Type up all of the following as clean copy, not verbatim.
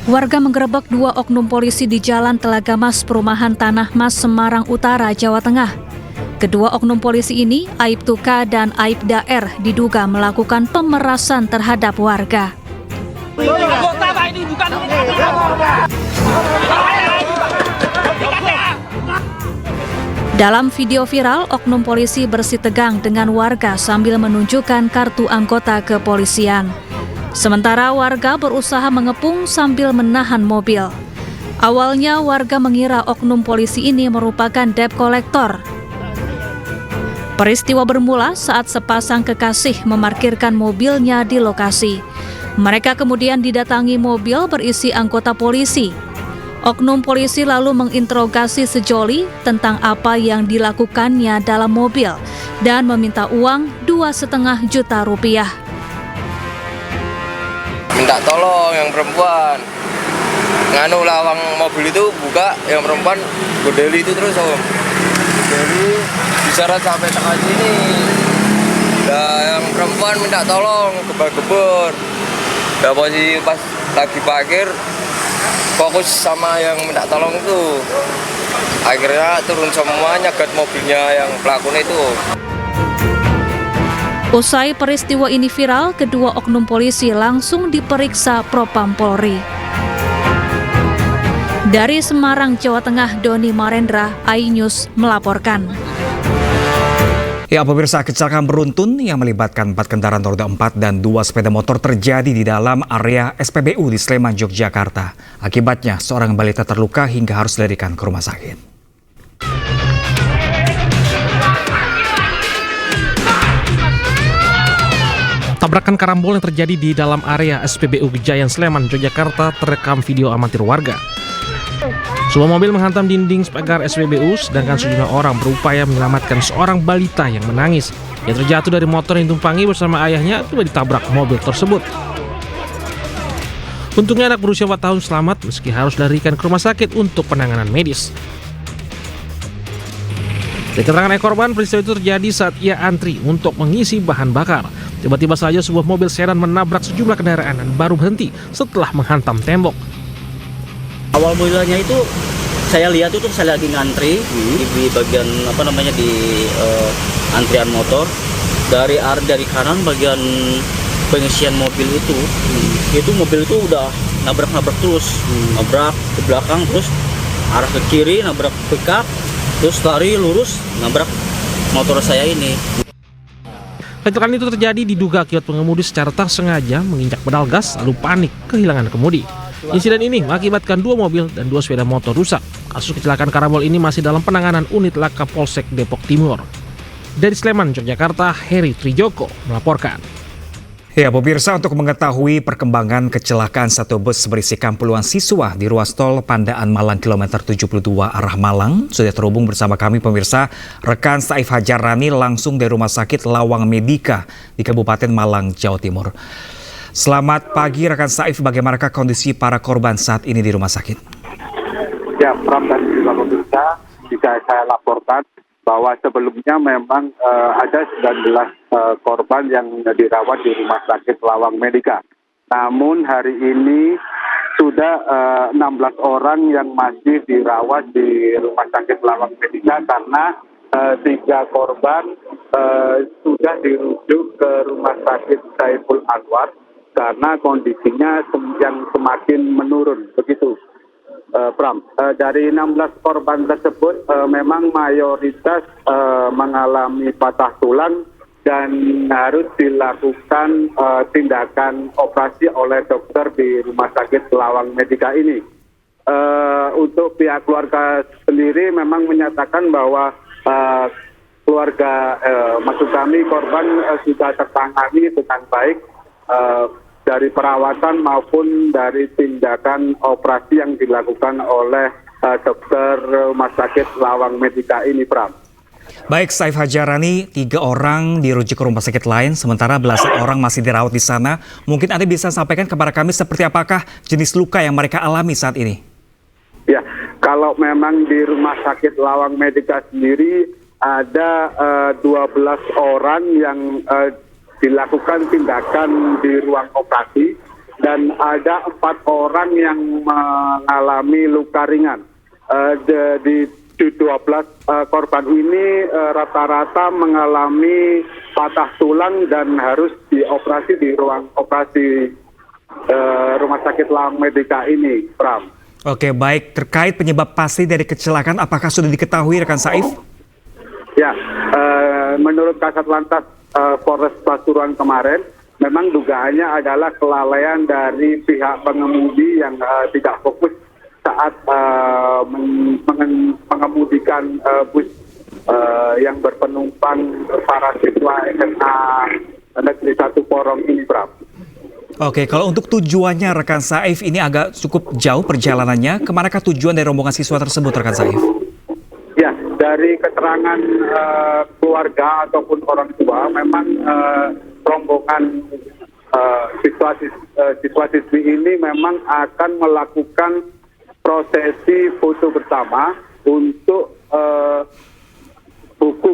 Warga menggerebek dua oknum polisi di Jalan Telaga Mas, Perumahan Tanah Mas, Semarang Utara, Jawa Tengah. Kedua oknum polisi ini, Aibtu K dan Aibda R, diduga melakukan pemerasan terhadap warga. Dalam video viral, oknum polisi bersitegang dengan warga sambil menunjukkan kartu anggota kepolisian. Sementara warga berusaha mengepung sambil menahan mobil. Awalnya warga mengira oknum polisi ini merupakan debt collector. Peristiwa bermula saat sepasang kekasih memarkirkan mobilnya di lokasi. Mereka kemudian didatangi mobil berisi anggota polisi. Oknum polisi lalu menginterogasi sejoli tentang apa yang dilakukannya dalam mobil dan meminta uang 2,5 juta rupiah. Minta tolong yang perempuan, nganu lawang mobil itu buka, yang perempuan berdeli itu terus om. Jadi diseret sampai tengah sini. Nah, yang perempuan minta tolong gebar-gebar. Nah, posisi pas lagi parkir fokus sama yang minta tolong itu. Akhirnya turun semua, nyegat mobilnya yang pelakunya itu. Usai peristiwa ini viral, kedua oknum polisi langsung diperiksa Propam Polri. Dari Semarang, Jawa Tengah, Doni Marendra, iNews melaporkan. Ya, pemirsa, kecelakaan beruntun yang melibatkan 4 kendaraan roda 4 dan 2 sepeda motor terjadi di dalam area SPBU di Sleman, Yogyakarta. Akibatnya, seorang balita terluka hingga harus dilarikan ke rumah sakit. Tabrakan karambol yang terjadi di dalam area SPBU Gejayan Sleman, Yogyakarta terekam video amatir warga. Sebuah mobil menghantam dinding pagar SPBU, sedangkan sejumlah orang berupaya menyelamatkan seorang balita yang menangis. Yang terjatuh dari motor yang ditumpangi bersama ayahnya tiba ditabrak mobil tersebut. Untungnya anak berusia 4 tahun selamat meski harus dilarikan ke rumah sakit untuk penanganan medis. Dari keterangan korban, peristiwa itu terjadi saat ia antri untuk mengisi bahan bakar. Tiba-tiba saja sebuah mobil sedan menabrak sejumlah kendaraan dan baru berhenti setelah menghantam tembok. Awal mulanya itu saya lihat itu saya lagi ngantri di bagian di antrian motor dari kanan bagian pengisian mobil itu mobil itu udah nabrak terus nabrak ke belakang terus arah ke kiri nabrak pickup terus lari lurus nabrak motor saya ini. Kecelakaan itu terjadi diduga akibat pengemudi secara tak sengaja menginjak pedal gas lalu panik kehilangan kemudi. Insiden ini mengakibatkan 2 mobil dan 2 sepeda motor rusak. Kasus kecelakaan karambol ini masih dalam penanganan unit laka Polsek Depok Timur. Dari Sleman, Yogyakarta, Heri Trijoko melaporkan. Ya, pemirsa, untuk mengetahui perkembangan kecelakaan satu bus berisikan puluhan siswa di ruas tol Pandaan Malang kilometer 72 arah Malang, sudah terhubung bersama kami pemirsa rekan Saif Hajarani langsung dari Rumah Sakit Lawang Medika di Kabupaten Malang, Jawa Timur. Selamat pagi rekan Saif, bagaimanakah kondisi para korban saat ini di rumah sakit? Ya, Pram dan juga pemirsa, bisa saya laporkan bahwa sebelumnya memang ada 19 korban yang dirawat di Rumah Sakit Lawang Medika. Namun hari ini sudah 16 orang yang masih dirawat di Rumah Sakit Lawang Medika karena 3 korban sudah dirujuk ke Rumah Sakit Saiful Anwar karena kondisinya yang semakin menurun, begitu. Pram, dari 16 korban tersebut memang mayoritas mengalami patah tulang dan harus dilakukan tindakan operasi oleh dokter di Rumah Sakit Lawang Medika ini. Untuk pihak keluarga sendiri memang menyatakan bahwa keluarga, maksud kami korban sudah tertangani dengan baik dari perawatan maupun dari tindakan operasi yang dilakukan oleh dokter Rumah Sakit Lawang Medika ini, Pram. Baik, Saif Hajarani, 3 orang dirujuk ke rumah sakit lain, sementara belasan orang masih dirawat di sana. Mungkin Anda bisa sampaikan kepada kami seperti apakah jenis luka yang mereka alami saat ini? Ya, kalau memang di Rumah Sakit Lawang Medika sendiri ada 12 orang yang dilakukan tindakan di ruang operasi dan ada 4 orang yang mengalami luka ringan. Di 12 korban ini rata-rata mengalami patah tulang dan harus dioperasi di ruang operasi Rumah Sakit Lawang Medica ini, Pram. Oke, baik. Terkait penyebab pasti dari kecelakaan, apakah sudah diketahui rekan Saif? Ya, menurut Kasat Lantas Polres Pasuruan kemarin, memang dugaannya adalah kelalaian dari pihak pengemudi yang tidak fokus saat mengemudikan bus yang berpenumpang para siswa SMA Negeri 1 Porong ini, Pram. Oke, kalau untuk tujuannya rekan Saif ini agak cukup jauh perjalanannya. Kemanakah tujuan dari rombongan siswa tersebut rekan Saif? Ya, dari keterangan keluarga ataupun orang tua, memang rombongan siswa-siswi ini memang akan melakukan prosesi foto bersama untuk buku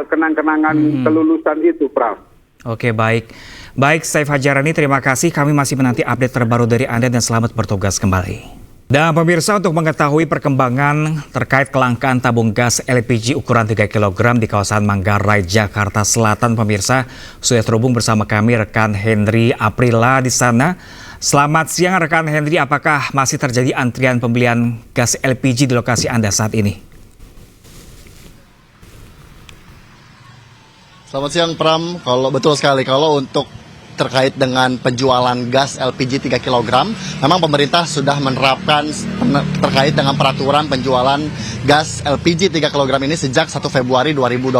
kenang-kenangan kelulusan itu, Pram. Oke, baik. Baik, Saif Hajarani, terima kasih. Kami masih menanti update terbaru dari Anda dan selamat bertugas kembali. Dan pemirsa, untuk mengetahui perkembangan terkait kelangkaan tabung gas LPG ukuran 3 kg di kawasan Manggarai, Jakarta Selatan, pemirsa, sudah terhubung bersama kami rekan Henry Aprila di sana. Selamat siang rekan Henry, apakah masih terjadi antrian pembelian gas LPG di lokasi Anda saat ini? Selamat siang Pram, betul sekali kalau untuk terkait dengan penjualan gas LPG 3 kg, memang pemerintah sudah menerapkan terkait dengan peraturan penjualan gas LPG 3 kg ini sejak 1 Februari 2025.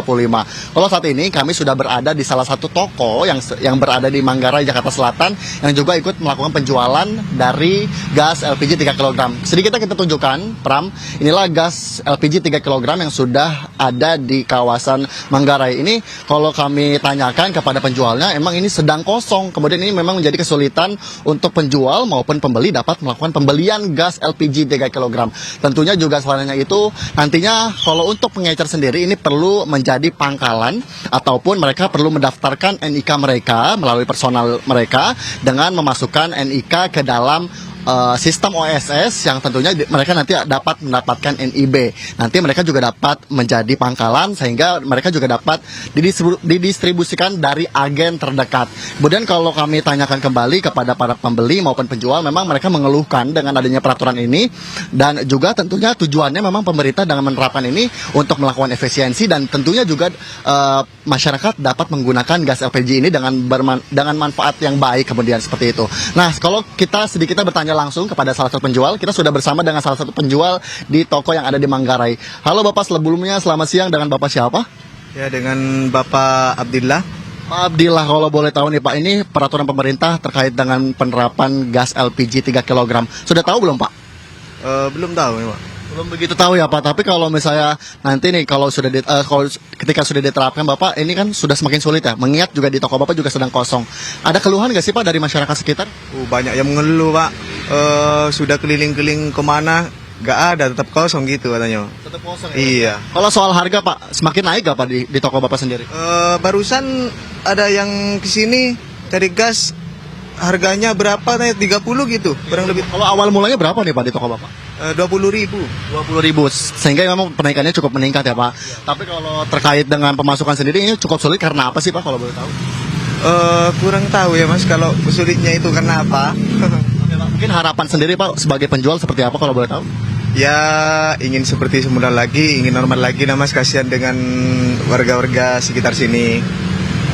Kalau saat ini kami sudah berada di salah satu toko yang berada di Manggarai, Jakarta Selatan, yang juga ikut melakukan penjualan dari gas LPG 3 kg. Sedikit kita tunjukkan, Pram, inilah gas LPG 3 kg yang sudah ada di kawasan Manggarai. Ini kalau kami tanyakan kepada penjualnya, emang ini sedang kosong. Kemudian ini memang menjadi kesulitan untuk penjual maupun pembeli dapat melakukan pembelian gas LPG 3 kg. Tentunya juga selainnya itu, nantinya kalau untuk pengecer sendiri ini perlu menjadi pangkalan ataupun mereka perlu mendaftarkan NIK mereka melalui personal mereka dengan memasukkan NIK ke dalam sistem OSS yang tentunya mereka nanti dapat mendapatkan NIB. Nanti mereka juga dapat menjadi pangkalan sehingga mereka juga dapat didistribusikan dari agen terdekat. Kemudian kalau kami tanyakan kembali kepada para pembeli maupun penjual, memang mereka mengeluhkan dengan adanya peraturan ini dan juga tentunya tujuannya memang pemerintah dengan menerapkan ini untuk melakukan efisiensi dan tentunya juga masyarakat dapat menggunakan gas LPG ini dengan manfaat yang baik kemudian seperti itu. Nah, kalau kita bertanya langsung kepada salah satu penjual, kita sudah bersama dengan salah satu penjual di toko yang ada di Manggarai. Halo Bapak, sebelumnya selamat siang, dengan Bapak siapa? Ya, dengan Bapak Abdillah. Pak Abdillah, kalau boleh tahu nih Pak, ini peraturan pemerintah terkait dengan penerapan gas LPG 3 kg. Sudah tahu belum Pak? Belum tahu ya Pak. Belum begitu tahu ya Pak, tapi kalau misalnya nanti nih kalau ketika sudah diterapkan Bapak, ini kan sudah semakin sulit ya, mengingat juga di toko Bapak juga sedang kosong. Ada keluhan nggak sih Pak dari masyarakat sekitar? Banyak yang mengeluh Pak, sudah keliling-keliling kemana, nggak ada, tetap kosong gitu katanya. Tetap kosong ya? Iya. Kalau soal harga Pak, semakin naik nggak Pak di toko Bapak sendiri? Barusan ada yang kesini cari gas, harganya berapa, 30 gitu, kurang lebih. Kalau awal mulanya berapa nih Pak di toko Bapak? 20.000. 20.000, sehingga memang penaikannya cukup meningkat ya Pak. Tapi kalau terkait dengan pemasukan sendiri ini cukup sulit karena apa sih Pak kalau boleh tahu? Kurang tahu ya Mas, kalau sulitnya itu karena apa. Mungkin harapan sendiri Pak sebagai penjual seperti apa kalau boleh tahu? Ya, ingin seperti semula lagi, ingin normal lagi lah Mas, kasihan dengan warga-warga sekitar sini.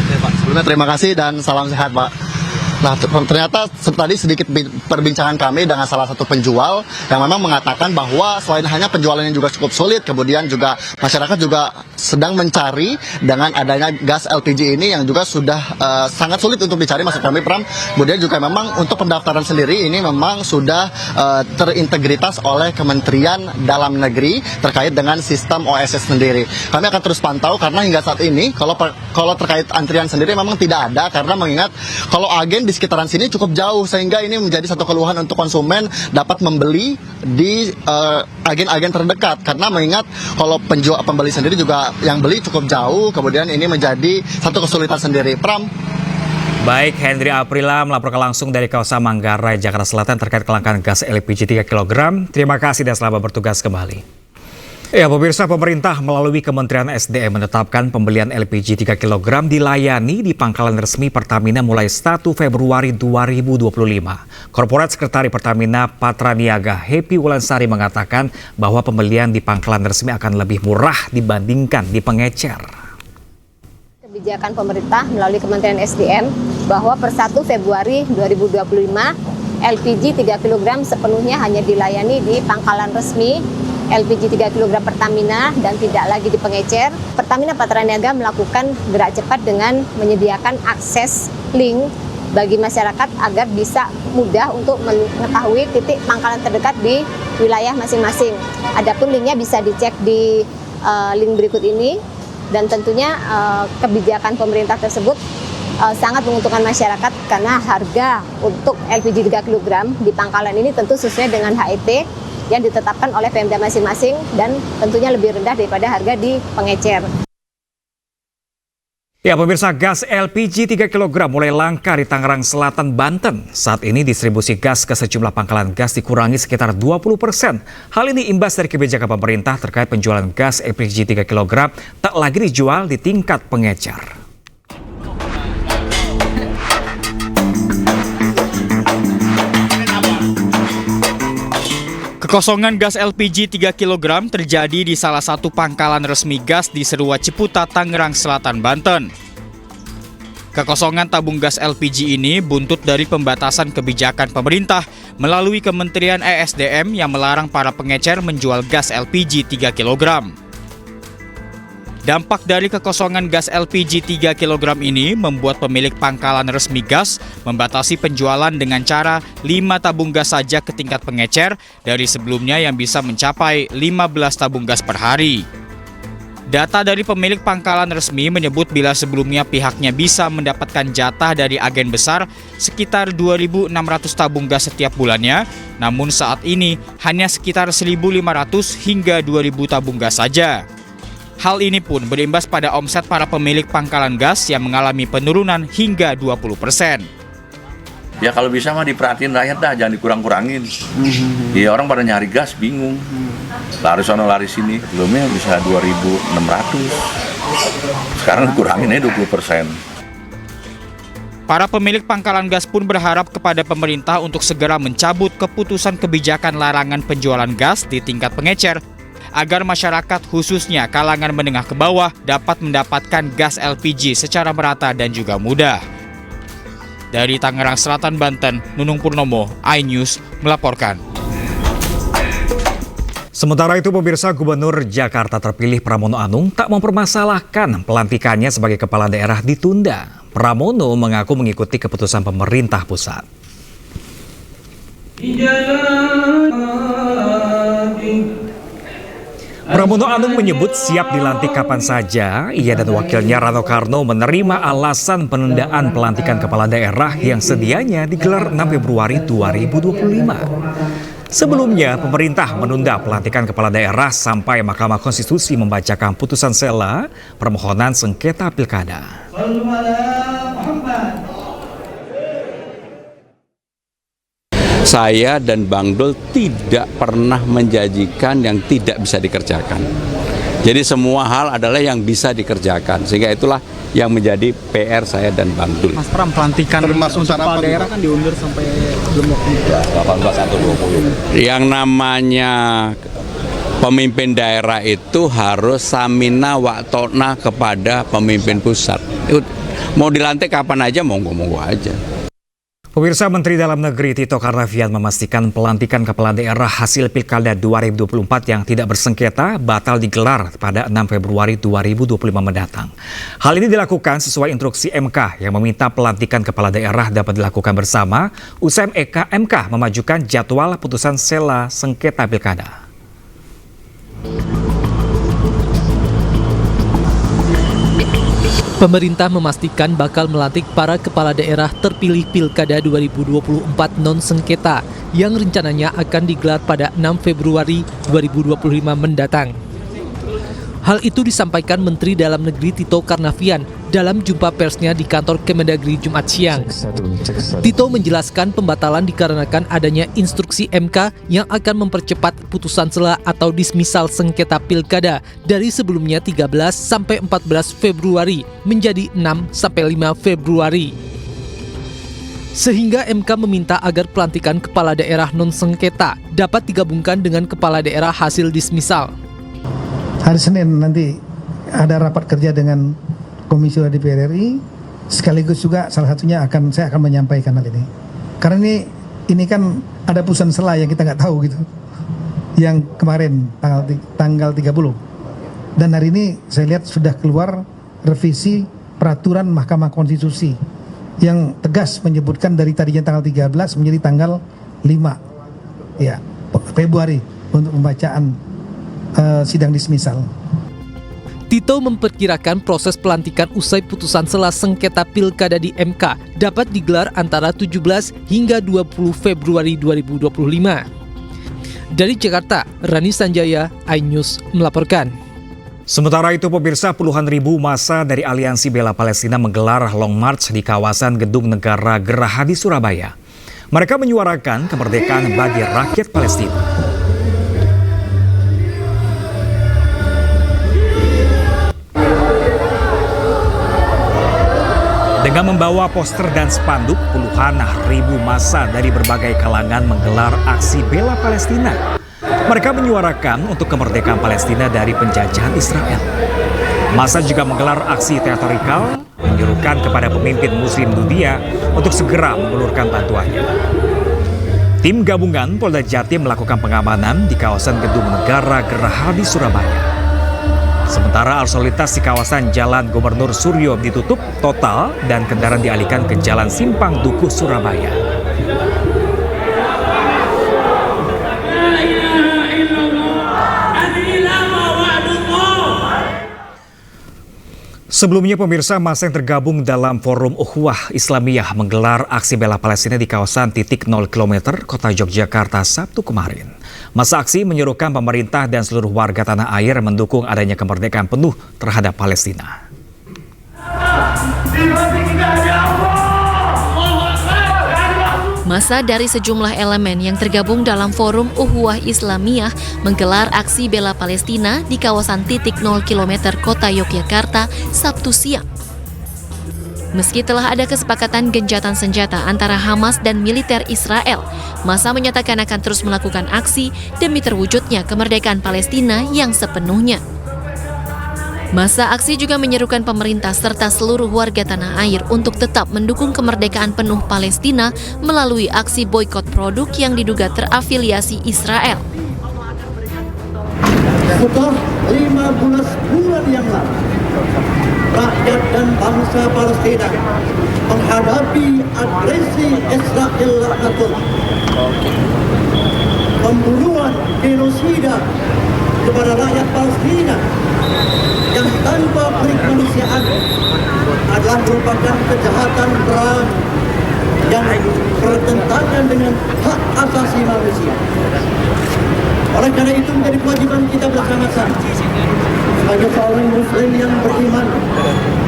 Oke Pak, sebelumnya terima kasih dan salam sehat Pak. Nah, ternyata tadi sedikit perbincangan kami dengan salah satu penjual yang memang mengatakan bahwa selain hanya penjualannya juga cukup sulit, kemudian juga masyarakat juga sedang mencari dengan adanya gas LPG ini yang juga sudah sangat sulit untuk dicari, maksud kami Pram. Kemudian juga memang untuk pendaftaran sendiri ini memang sudah terintegritas oleh Kementerian Dalam Negeri terkait dengan sistem OSS sendiri. Kami akan terus pantau karena hingga saat ini kalau terkait antrian sendiri memang tidak ada, karena mengingat kalau agen di sekitaran sini cukup jauh, sehingga ini menjadi satu keluhan untuk konsumen dapat membeli di agen-agen terdekat, karena mengingat kalau pembeli sendiri juga yang beli cukup jauh, kemudian ini menjadi satu kesulitan sendiri. Pram. Baik, Hendri Aprila melaporkan langsung dari kawasan Manggarai, Jakarta Selatan terkait kelangkaan gas LPG 3 kg. Terima kasih dan selamat bertugas kembali. Ya, pemirsa, pemerintah melalui Kementerian SDM menetapkan pembelian LPG 3 kg dilayani di pangkalan resmi Pertamina mulai 1 Februari 2025. Korporat Sekretari Pertamina Patraniaga Happy Wulansari mengatakan bahwa pembelian di pangkalan resmi akan lebih murah dibandingkan di pengecer. Kebijakan pemerintah melalui Kementerian SDM bahwa per 1 Februari 2025 LPG 3 kg sepenuhnya hanya dilayani di pangkalan resmi LPG 3 kg Pertamina dan tidak lagi di pengecer. Pertamina Patraniaga melakukan gerak cepat dengan menyediakan akses link bagi masyarakat agar bisa mudah untuk mengetahui titik pangkalan terdekat di wilayah masing-masing. Adapun linknya bisa dicek di link berikut ini. Dan tentunya kebijakan pemerintah tersebut sangat menguntungkan masyarakat karena harga untuk LPG 3 kg di pangkalan ini tentu sesuai dengan HET yang ditetapkan oleh Pemda masing-masing dan tentunya lebih rendah daripada harga di pengecer. Ya, pemirsa, gas LPG 3 kg mulai langka di Tangerang Selatan, Banten. Saat ini distribusi gas ke sejumlah pangkalan gas dikurangi sekitar 20%. Hal ini imbas dari kebijakan pemerintah terkait penjualan gas LPG 3 kg tak lagi dijual di tingkat pengecer. Kekosongan gas LPG 3 kg terjadi di salah satu pangkalan resmi gas di Seruat Ciputat, Tangerang Selatan, Banten. Kekosongan tabung gas LPG ini buntut dari pembatasan kebijakan pemerintah melalui Kementerian ESDM yang melarang para pengecer menjual gas LPG 3 kg. Dampak dari kekosongan gas LPG 3 kg ini membuat pemilik pangkalan resmi gas membatasi penjualan dengan cara 5 tabung gas saja ke tingkat pengecer dari sebelumnya yang bisa mencapai 15 tabung gas per hari. Data dari pemilik pangkalan resmi menyebut bila sebelumnya pihaknya bisa mendapatkan jatah dari agen besar sekitar 2.600 tabung gas setiap bulannya, namun saat ini hanya sekitar 1.500 hingga 2.000 tabung gas saja. Hal ini pun berimbas pada omset para pemilik pangkalan gas yang mengalami penurunan hingga 20%. Ya kalau bisa mah diperhatiin rakyat dah, jangan dikurang-kurangin. Ya orang pada nyari gas bingung. Lari sana lari sini, sebelumnya bisa 2.600. Sekarang dikurangin aja 20%. Para pemilik pangkalan gas pun berharap kepada pemerintah untuk segera mencabut keputusan kebijakan larangan penjualan gas di tingkat pengecer agar masyarakat khususnya kalangan menengah ke bawah dapat mendapatkan gas LPG secara merata dan juga mudah. Dari Tangerang Selatan, Banten, Nunung Purnomo, iNews melaporkan. Sementara itu, pemirsa, Gubernur Jakarta terpilih Pramono Anung tak mempermasalahkan pelantikannya sebagai kepala daerah ditunda. Pramono mengaku mengikuti keputusan pemerintah pusat. Pramono Anung menyebut siap dilantik kapan saja. Ia dan wakilnya Rano Karno menerima alasan penundaan pelantikan kepala daerah yang sedianya digelar 6 Februari 2025. Sebelumnya, pemerintah menunda pelantikan kepala daerah sampai Mahkamah Konstitusi membacakan putusan sela permohonan sengketa pilkada. Saya dan Bang Dul tidak pernah menjanjikan yang tidak bisa dikerjakan. Jadi semua hal adalah yang bisa dikerjakan. Sehingga itulah yang menjadi PR saya dan Bang Dul. Mas Pram, pelantikan untuk kepala daerah kan diundur sampai belum waktu 18 atau 20. Yang namanya pemimpin daerah itu harus samina waktona kepada pemimpin pusat. Mau dilantik kapan aja, monggo-monggo aja. Pemirsa, Menteri Dalam Negeri Tito Karnavian memastikan pelantikan kepala daerah hasil Pilkada 2024 yang tidak bersengketa batal digelar pada 6 Februari 2025 mendatang. Hal ini dilakukan sesuai instruksi MK yang meminta pelantikan kepala daerah dapat dilakukan bersama usai MK memajukan jadwal putusan sela sengketa Pilkada. Pemerintah memastikan bakal melantik para kepala daerah terpilih Pilkada 2024 non-sengketa yang rencananya akan digelar pada 6 Februari 2025 mendatang. Hal itu disampaikan Menteri Dalam Negeri Tito Karnavian dalam jumpa persnya di kantor Kemendagri Jumat siang. Tito menjelaskan pembatalan dikarenakan adanya instruksi MK yang akan mempercepat putusan sela atau dismisal sengketa pilkada dari sebelumnya 13 sampai 14 Februari menjadi 6 sampai 5 Februari. Sehingga MK meminta agar pelantikan kepala daerah non-sengketa dapat digabungkan dengan kepala daerah hasil dismisal. Hari Senin nanti ada rapat kerja dengan Komisi DPR RI, sekaligus juga salah satunya saya akan menyampaikan hal ini. Karena ini kan ada putusan sela yang kita nggak tahu gitu, yang kemarin tanggal 30. Dan hari ini saya lihat sudah keluar revisi peraturan Mahkamah Konstitusi yang tegas menyebutkan dari tadinya tanggal 13 menjadi tanggal 5 Februari untuk pembacaan sidang dismisal. Tito memperkirakan proses pelantikan usai putusan sela sengketa pilkada di MK dapat digelar antara 17 hingga 20 Februari 2025. Dari Jakarta, Rani Sanjaya, iNews melaporkan. Sementara itu, pemirsa, puluhan ribu massa dari Aliansi Bela Palestina menggelar Long March di kawasan Gedung Negara Geraha di Surabaya. Mereka menyuarakan kemerdekaan bagi rakyat Palestina. Dengan membawa poster dan spanduk, puluhan ribu massa dari berbagai kalangan menggelar aksi bela Palestina. Mereka menyuarakan untuk kemerdekaan Palestina dari penjajahan Israel. Massa juga menggelar aksi teatrikal, menyuruhkan kepada pemimpin Muslim dunia untuk segera mengulurkan bantuannya. Tim gabungan Polda Jatim melakukan pengamanan di kawasan Gedung Negara Geraha di Surabaya. Sementara arus lalu lintas di kawasan Jalan Gubernur Suryo ditutup total dan kendaraan dialihkan ke Jalan Simpang Dukuh Surabaya. Sebelumnya, pemirsa, massa yang tergabung dalam Forum Ukhuwah Islamiyah menggelar aksi bela Palestina di kawasan titik 0 km Kota Yogyakarta Sabtu kemarin. Massa aksi menyerukan pemerintah dan seluruh warga tanah air mendukung adanya kemerdekaan penuh terhadap Palestina. Massa dari sejumlah elemen yang tergabung dalam Forum Ukhuwah Islamiyah menggelar aksi bela Palestina di kawasan titik 0 km Kota Yogyakarta Sabtu siang. Meski telah ada kesepakatan gencatan senjata antara Hamas dan militer Israel, massa menyatakan akan terus melakukan aksi demi terwujudnya kemerdekaan Palestina yang sepenuhnya. Massa aksi juga menyerukan pemerintah serta seluruh warga tanah air untuk tetap mendukung kemerdekaan penuh Palestina melalui aksi boikot produk yang diduga terafiliasi Israel. Setelah 15 bulan yang lalu, rakyat dan bangsa Palestina menghadapi agresi Israel laknatullah, pembunuhan genosida kepada rakyat Palestina yang tanpa kemanusiaan adalah merupakan kejahatan berat yang bertentangan dengan hak asasi manusia. Oleh karena itu menjadi kewajiban kita bersama-sama sebagai seorang Muslim yang beriman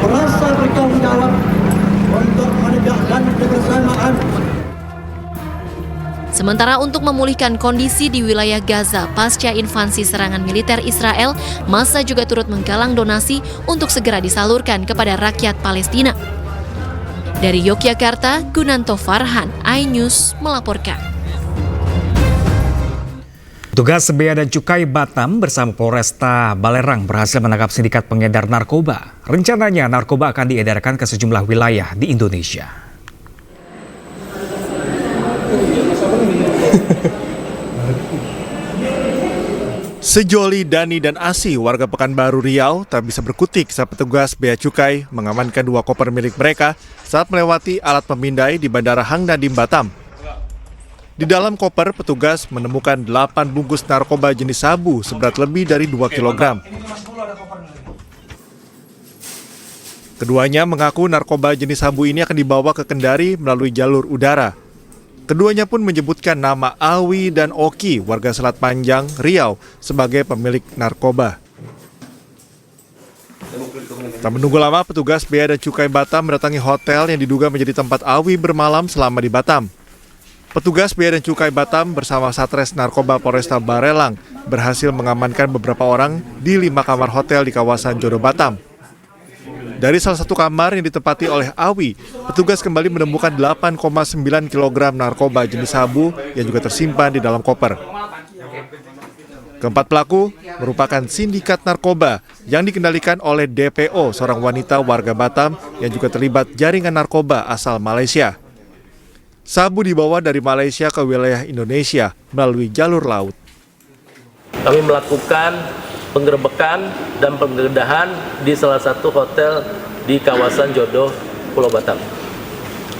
merasa bertanggung jawab untuk menegakkan kebersamaan. Sementara untuk memulihkan kondisi di wilayah Gaza pasca invasi serangan militer Israel, massa juga turut menggalang donasi untuk segera disalurkan kepada rakyat Palestina. Dari Yogyakarta, Gunanto Farhan, iNews melaporkan. Petugas Bea dan Cukai Batam bersama Polresta Balerang berhasil menangkap sindikat pengedar narkoba. Rencananya narkoba akan diedarkan ke sejumlah wilayah di Indonesia. Sejoli, Dani, dan Asi, warga Pekanbaru Riau, tak bisa berkutik saat petugas Bea Cukai mengamankan 2 koper milik mereka saat melewati alat pemindai di Bandara Hang Nadim, Batam. Di dalam koper, petugas menemukan 8 bungkus narkoba jenis sabu seberat lebih dari 2 kg. Keduanya mengaku narkoba jenis sabu ini akan dibawa ke Kendari melalui jalur udara. Keduanya pun menyebutkan nama Awi dan Oki, warga Selat Panjang, Riau, sebagai pemilik narkoba. Tak menunggu lama, petugas Bea dan Cukai Batam mendatangi hotel yang diduga menjadi tempat Awi bermalam selama di Batam. Petugas Bea dan Cukai Batam bersama Satres Narkoba Polresta Barelang berhasil mengamankan beberapa orang di 5 kamar hotel di kawasan Jodo Batam. Dari salah satu kamar yang ditempati oleh Awi, petugas kembali menemukan 8,9 kg narkoba jenis sabu yang juga tersimpan di dalam koper. Keempat pelaku merupakan sindikat narkoba yang dikendalikan oleh DPO, seorang wanita warga Batam yang juga terlibat jaringan narkoba asal Malaysia. Sabu dibawa dari Malaysia ke wilayah Indonesia melalui jalur laut. Kami melakukan penggerebekan dan penggeledahan di salah satu hotel di kawasan Jodoh, Pulau Batam,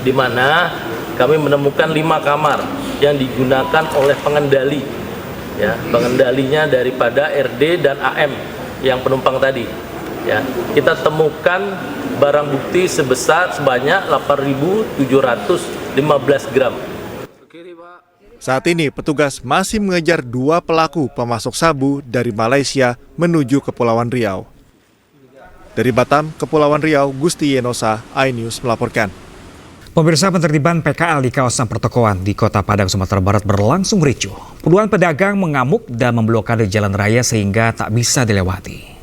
di mana kami menemukan 5 kamar yang digunakan oleh pengendali, ya, pengendalinya daripada RD dan AM yang penumpang tadi. Ya, kita temukan barang bukti sebanyak 8.715 gram. Saat ini, petugas masih mengejar 2 pelaku pemasok sabu dari Malaysia menuju Kepulauan Riau. Dari Batam, Kepulauan Riau, Gusti Yenosa, iNews melaporkan. Pemirsa, penertiban PKL di kawasan pertokoan di Kota Padang, Sumatera Barat berlangsung ricuh. Puluhan pedagang mengamuk dan memblokade jalan raya sehingga tak bisa dilewati.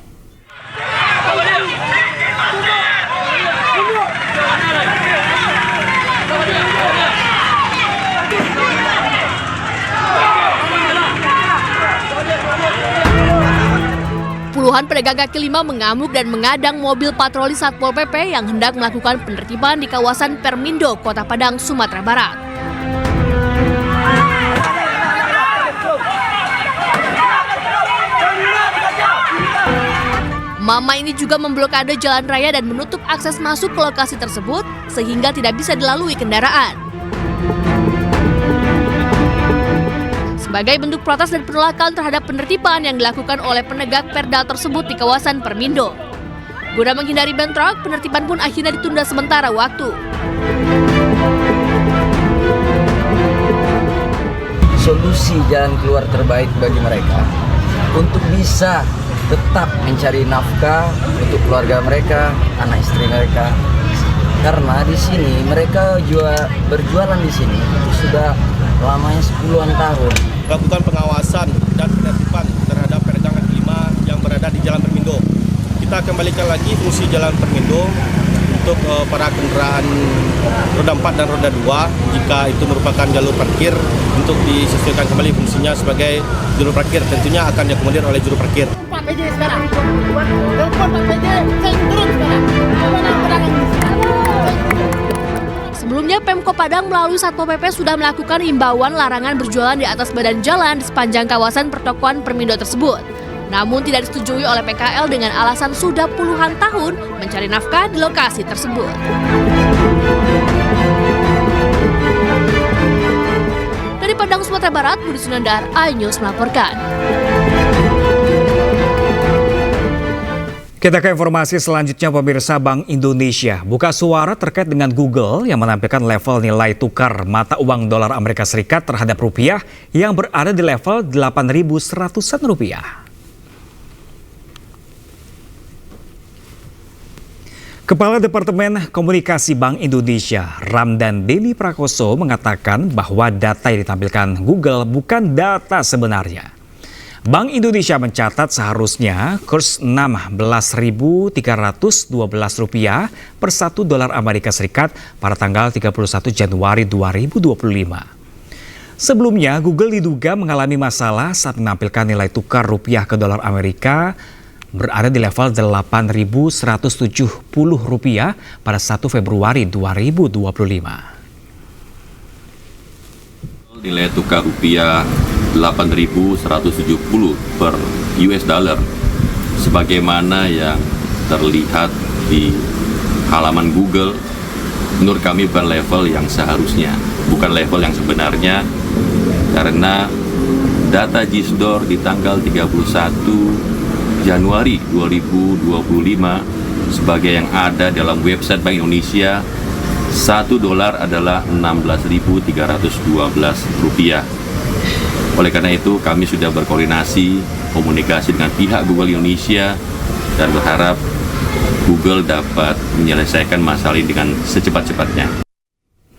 Puluhan pedagang kaki lima mengamuk dan mengadang mobil patroli Satpol PP yang hendak melakukan penertiban di kawasan Permindo, Kota Padang, Sumatera Barat. Mama ini juga memblokade jalan raya dan menutup akses masuk ke lokasi tersebut sehingga tidak bisa dilalui kendaraan. Sebagai bentuk protes dan penolakan terhadap penertiban yang dilakukan oleh penegak perda tersebut di kawasan Permindo. Guna menghindari bentrok, penertiban pun akhirnya ditunda sementara waktu. Solusi jalan keluar terbaik bagi mereka untuk bisa tetap mencari nafkah untuk keluarga mereka, anak istri mereka. Karena di sini mereka juga berjualan di sini itu sudah lamanya 10-an tahun. Lakukan pengawasan dan penertiban terhadap pedagang kaki lima yang berada di Jalan Permindo. Kita kembalikan lagi fungsi Jalan Permindo untuk para kendaraan roda 4 dan roda 2 jika itu merupakan jalur parkir untuk disesuaikan kembali fungsinya sebagai jalur parkir. Tentunya akan diakomodir oleh juru parkir. Pak PJ sekarang. Telepon Pak PJ, saya turun sekarang. Sebelumnya, Pemkot Padang melalui Satpol PP sudah melakukan himbauan larangan berjualan di atas badan jalan di sepanjang kawasan pertokoan Permindo tersebut. Namun tidak disetujui oleh PKL dengan alasan sudah puluhan tahun mencari nafkah di lokasi tersebut. Dari Padang, Sumatera Barat, Budi Sunandar, iNews melaporkan. Kita ke informasi selanjutnya, pemirsa. Bank Indonesia buka suara terkait dengan Google yang menampilkan level nilai tukar mata uang dolar Amerika Serikat terhadap rupiah yang berada di level 8.100-an rupiah. Kepala Departemen Komunikasi Bank Indonesia, Ramdan Deli Prakoso, mengatakan bahwa data yang ditampilkan Google bukan data sebenarnya. Bank Indonesia mencatat seharusnya kurs Rp16.312 per 1 dolar Amerika Serikat pada tanggal 31 Januari 2025. Sebelumnya, Google diduga mengalami masalah saat menampilkan nilai tukar rupiah ke dolar Amerika berada di level Rp8.170 pada 1 Februari 2025. Nilai tukar rupiah 8.170 per US dollar sebagaimana yang terlihat di halaman Google, menurut kami bukan level yang seharusnya, bukan level yang sebenarnya, karena data GISDOR di tanggal 31 Januari 2025 sebagai yang ada dalam website Bank Indonesia, 1 dolar adalah Rp16.312. Oleh karena itu, kami sudah berkoordinasi, komunikasi dengan pihak Google Indonesia dan berharap Google dapat menyelesaikan masalah ini dengan secepat-cepatnya.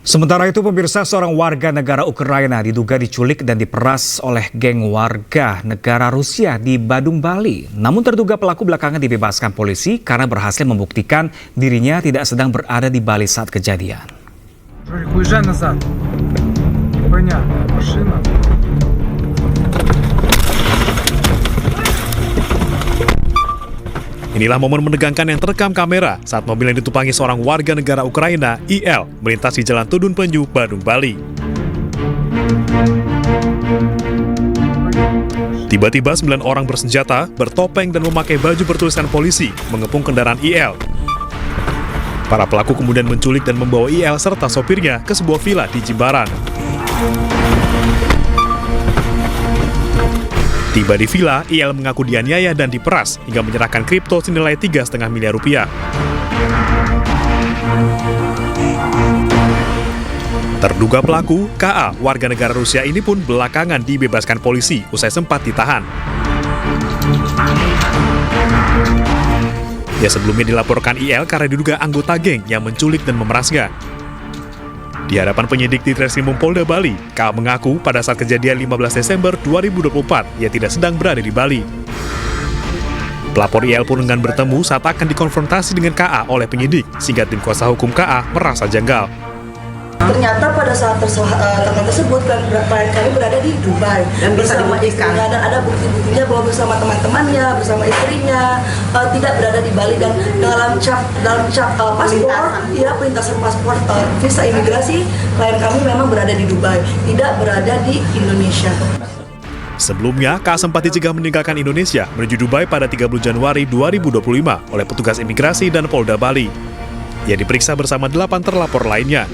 Sementara itu, pemirsa, seorang warga negara Ukraina diduga diculik dan diperas oleh geng warga negara Rusia di Badung, Bali. Namun terduga pelaku belakangan dibebaskan polisi karena berhasil membuktikan dirinya tidak sedang berada di Bali saat kejadian. Inilah momen menegangkan yang terekam kamera saat mobil yang ditumpangi seorang warga negara Ukraina, IL, melintasi Jalan Tudun Penju, Badung, Bali. Tiba-tiba 9 orang bersenjata, bertopeng dan memakai baju bertuliskan polisi mengepung kendaraan IL. Para pelaku kemudian menculik dan membawa IL serta sopirnya ke sebuah villa di Jimbaran. Tiba di villa, IL mengaku dianiaya dan diperas hingga menyerahkan kripto senilai 3,5 miliar rupiah. Terduga pelaku, KA, warga negara Rusia ini pun belakangan dibebaskan polisi usai sempat ditahan. Dia sebelumnya dilaporkan IL karena diduga anggota geng yang menculik dan memerasnya. Di hadapan penyidik di Treskrimum Polda Bali, KA mengaku pada saat kejadian 15 Desember 2024, ia tidak sedang berada di Bali. Pelapor IL pun enggan bertemu saat akan dikonfrontasi dengan KA oleh penyidik, sehingga tim kuasa hukum KA merasa janggal. Ternyata pada saat teman tersebut klien kami berada di Dubai dan bisa dibuktikan. Dan ada bukti-buktinya bahwa bersama teman-temannya, bersama istrinya, tidak berada di Bali dan dalam cap paspor, ya pelintasan paspor visa imigrasi, klien kami memang berada di Dubai, tidak berada di Indonesia. Sebelumnya, KA sempat dicegah meninggalkan Indonesia menuju Dubai pada 30 Januari 2025 oleh petugas imigrasi dan Polda Bali. Ia diperiksa bersama 8 terlapor lainnya.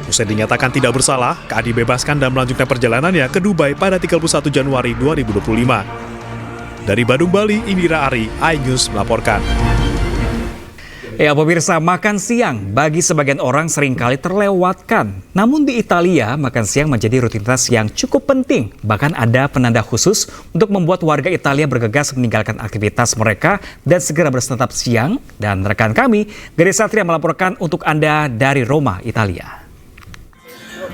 Usai dinyatakan tidak bersalah, KA dibebaskan dan melanjutkan perjalanannya ke Dubai pada 31 Januari 2025. Dari Badung, Bali, Indira Ari, iNews melaporkan. Ya pemirsa, makan siang bagi sebagian orang seringkali terlewatkan. Namun di Italia, makan siang menjadi rutinitas yang cukup penting. Bahkan ada penanda khusus untuk membuat warga Italia bergegas meninggalkan aktivitas mereka dan segera bersantap siang. Dan rekan kami, Gede Satria melaporkan untuk Anda dari Roma, Italia.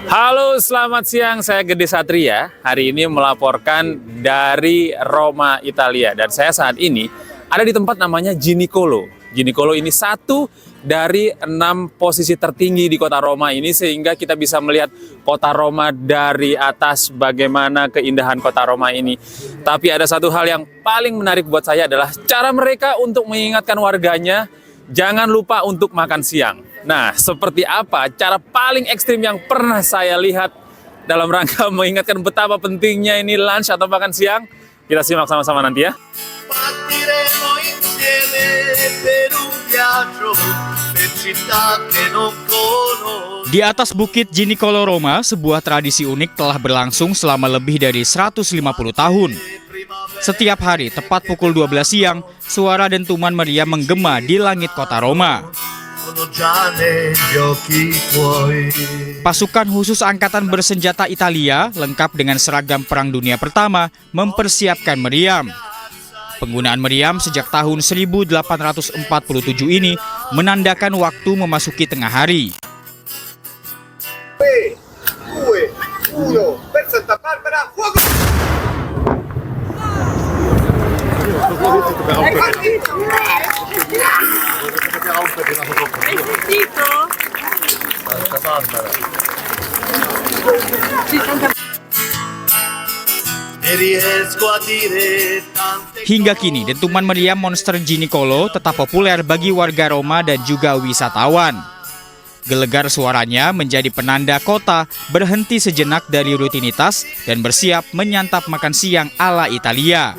Halo, selamat siang. Saya Gede Satria. Hari ini melaporkan dari Roma, Italia. Dan saya saat ini ada di tempat namanya Ginicolo. Ginicolo ini satu dari 6 posisi tertinggi di kota Roma ini, sehingga kita bisa melihat kota Roma dari atas, bagaimana keindahan kota Roma ini. Tapi ada satu hal yang paling menarik buat saya adalah cara mereka untuk mengingatkan warganya, jangan lupa untuk makan siang. Nah, seperti apa cara paling ekstrim yang pernah saya lihat dalam rangka mengingatkan betapa pentingnya ini lunch atau makan siang? Kita simak sama-sama nanti ya. Di atas bukit Ginicolo Roma, sebuah tradisi unik telah berlangsung selama lebih dari 150 tahun. Setiap hari, tepat pukul 12 siang, suara dentuman meriam menggema di langit kota Roma. Pasukan khusus angkatan bersenjata Italia, lengkap dengan seragam Perang Dunia Pertama, mempersiapkan meriam. Penggunaan meriam sejak tahun 1847 ini menandakan waktu memasuki tengah hari. Hingga kini, dentuman meriam monster Ginicolo tetap populer bagi warga Roma dan juga wisatawan. Gelegar suaranya menjadi penanda kota berhenti sejenak dari rutinitas dan bersiap menyantap makan siang ala Italia.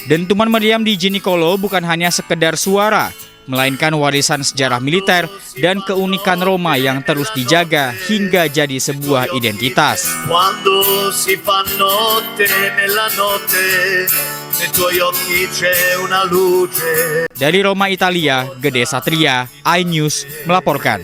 Dentuman meriam di Ginicolo bukan hanya sekedar suara, melainkan warisan sejarah militer dan keunikan Roma yang terus dijaga hingga jadi sebuah identitas. Dari Roma, Italia, Gede Satria, iNews melaporkan.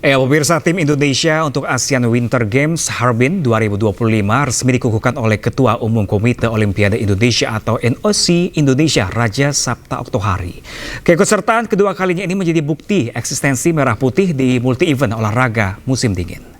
Pemirsa, tim Indonesia untuk Asian Winter Games Harbin 2025 resmi dikukuhkan oleh Ketua Umum Komite Olimpiade Indonesia atau NOC Indonesia, Raja Sapta Oktohari. Keikutsertaan kedua kalinya ini menjadi bukti eksistensi Merah Putih di multi-event olahraga musim dingin.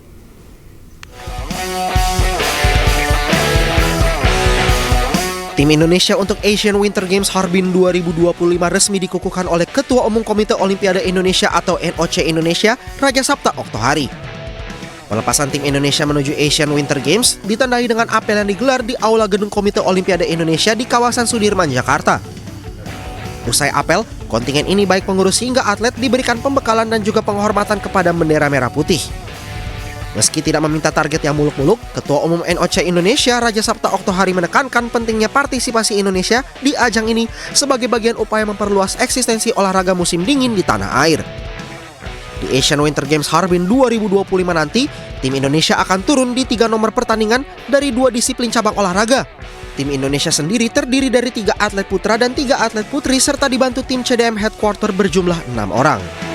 Tim Indonesia untuk Asian Winter Games Harbin 2025 resmi dikukuhkan oleh Ketua Umum Komite Olimpiade Indonesia atau NOC Indonesia, Raja Sapta Oktohari. Pelepasan tim Indonesia menuju Asian Winter Games ditandai dengan apel yang digelar di Aula Gedung Komite Olimpiade Indonesia di kawasan Sudirman, Jakarta. Usai apel, kontingen ini baik pengurus hingga atlet diberikan pembekalan dan juga penghormatan kepada bendera merah putih. Meski tidak meminta target yang muluk-muluk, Ketua Umum NOC Indonesia Raja Sapta Oktohari menekankan pentingnya partisipasi Indonesia di ajang ini sebagai bagian upaya memperluas eksistensi olahraga musim dingin di tanah air. Di Asian Winter Games Harbin 2025 nanti, tim Indonesia akan turun di 3 nomor pertandingan dari 2 disiplin cabang olahraga. Tim Indonesia sendiri terdiri dari 3 atlet putra dan 3 atlet putri serta dibantu tim CDM Headquarter berjumlah 6 orang.